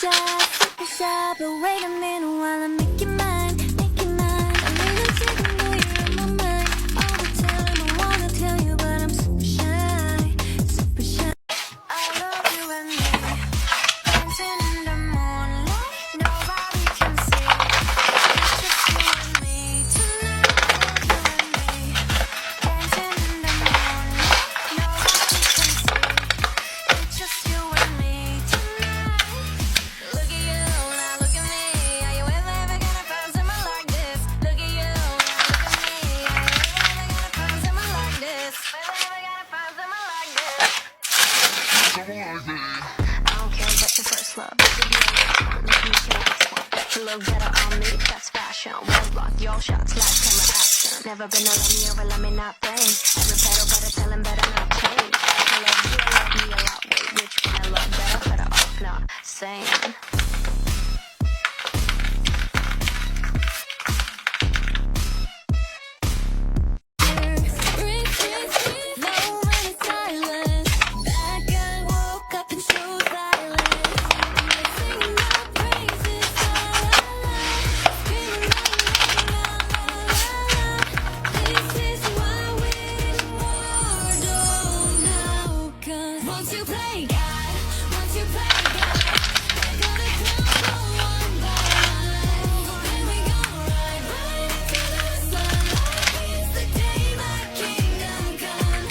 super shy, but wait a minute while I make you mine, make you mine. I mean, I'm taking you, you're on my mind all the time. I wanna tell you, but I'm super shy, super shy. I love you and me, dancing in the moonlight, nobody can see. It's just you and me tonight, you and me, dancing in the moonlight, nobody can see. It's just you and me tonight. Look at you, now look at me. Are you ever gonna find someone like this? Look at you, now look at me. Are you ever gonna find someone like this? Ever gonna find someone like this? I don't care about your first love. Give you a next one, you can the next one. You look better on me, that's fashion. One block, your shots, like camera action. Never been a love me over, let me not think. Every pedal better tell him better not change. I love you, I love me a lot. Wait, which one I love better off not saying. Once you play God, once you play God, we're gonna come one by one. Then we gonna ride right into the sunlight. It's the day my kingdom come.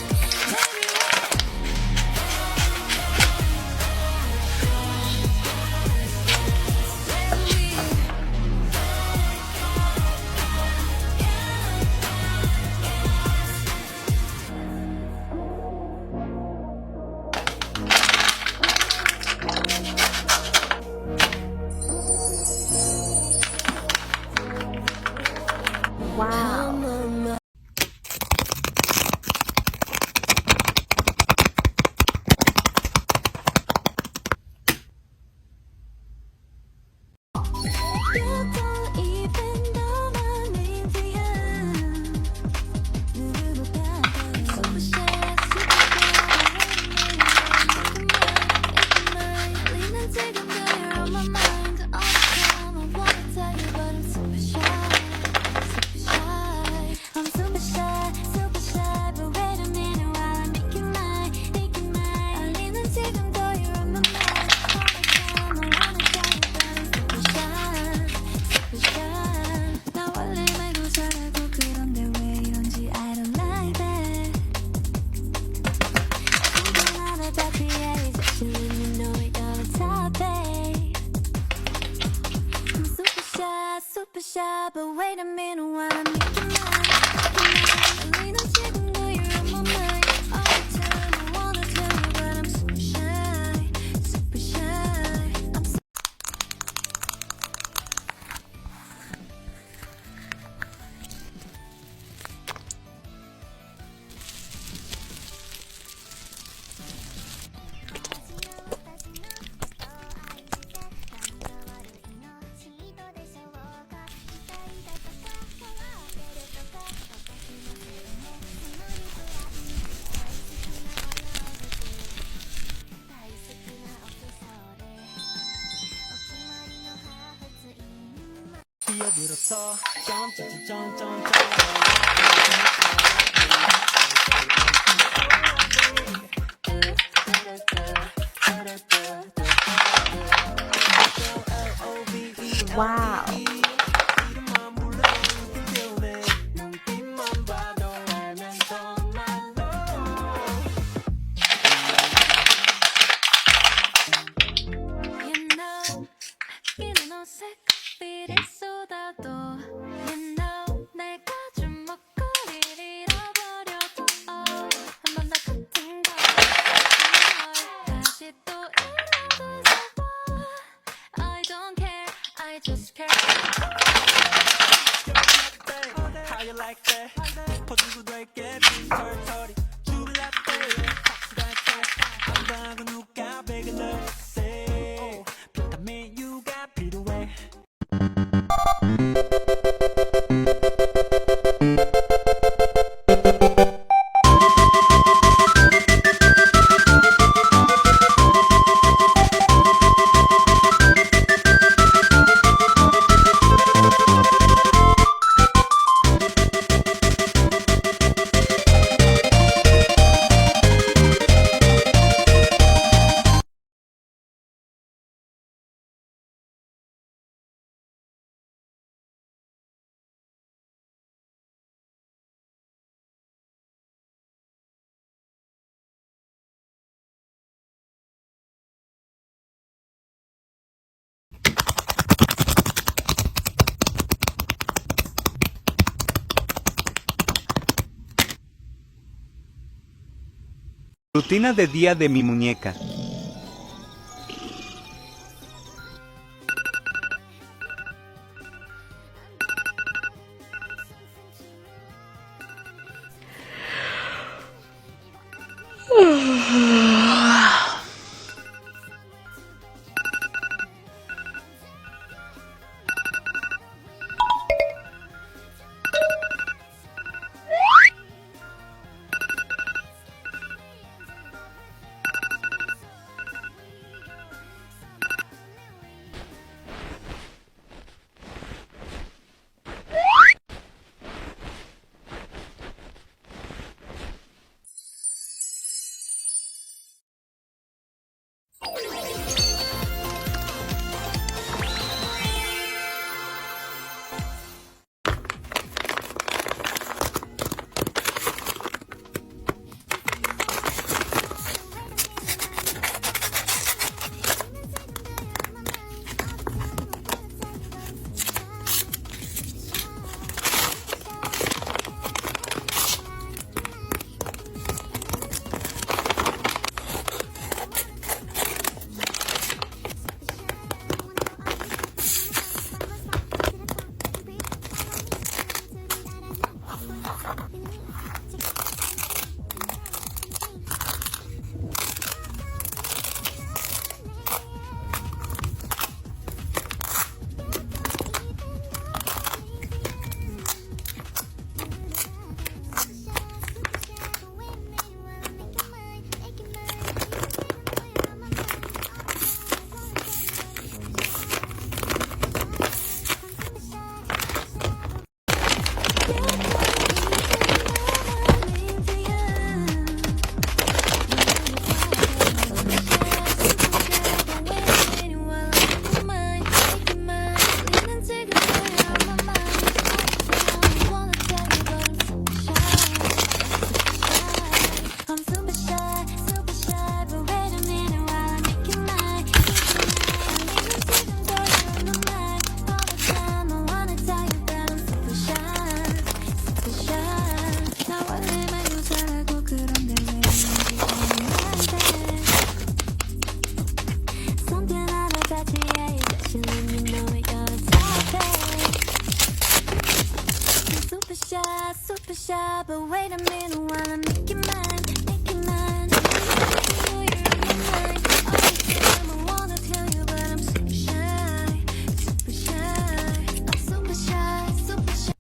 Wow. You don't even know my name, super shy, leaning, taking me, you're on my mind all the time. I wanna tell you, but I'm super shy. I'm super shy, but wait a minute while I make you mine, make you mine. I lean and take them though you're on my mind all the time. I wanna tell you that I'm super shy. 나 원래 말고 잘하고 그런데 왜 이런지 I don't like that. 궁금하다 바피야 especially you know it all the time, babe. I'm super shy, but wait a minute while I make you mine. Lean on 지금 너 you're on my mind all the time. I wanna tell you but I'm super shy, super shy. I'm so 뛰어들었어 점점점점점 wow. You know, 끼는 어색비를 쏟아도 You know, 내가 주먹거리를 잃어버려도 한 번 더 같은 걸 다시 또 이러고 싶어 I don't care, I just care. How you like that? 퍼주고 될게 털털이 줄라떼 박수갈게 한방은 누가 베개 넣으세 비타민 U가 필요해 Rutina de día de mi muñeca. Super shy, but wait a minute while I make you mine, make you mine. I know you're on my mind. All the time I wanna tell you, but I'm super shy, super shy. I'm super shy, super shy.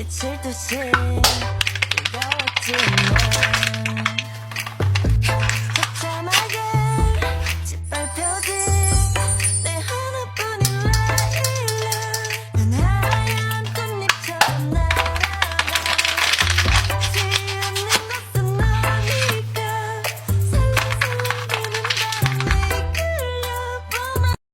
미칠 듯이 뜨거웠지 널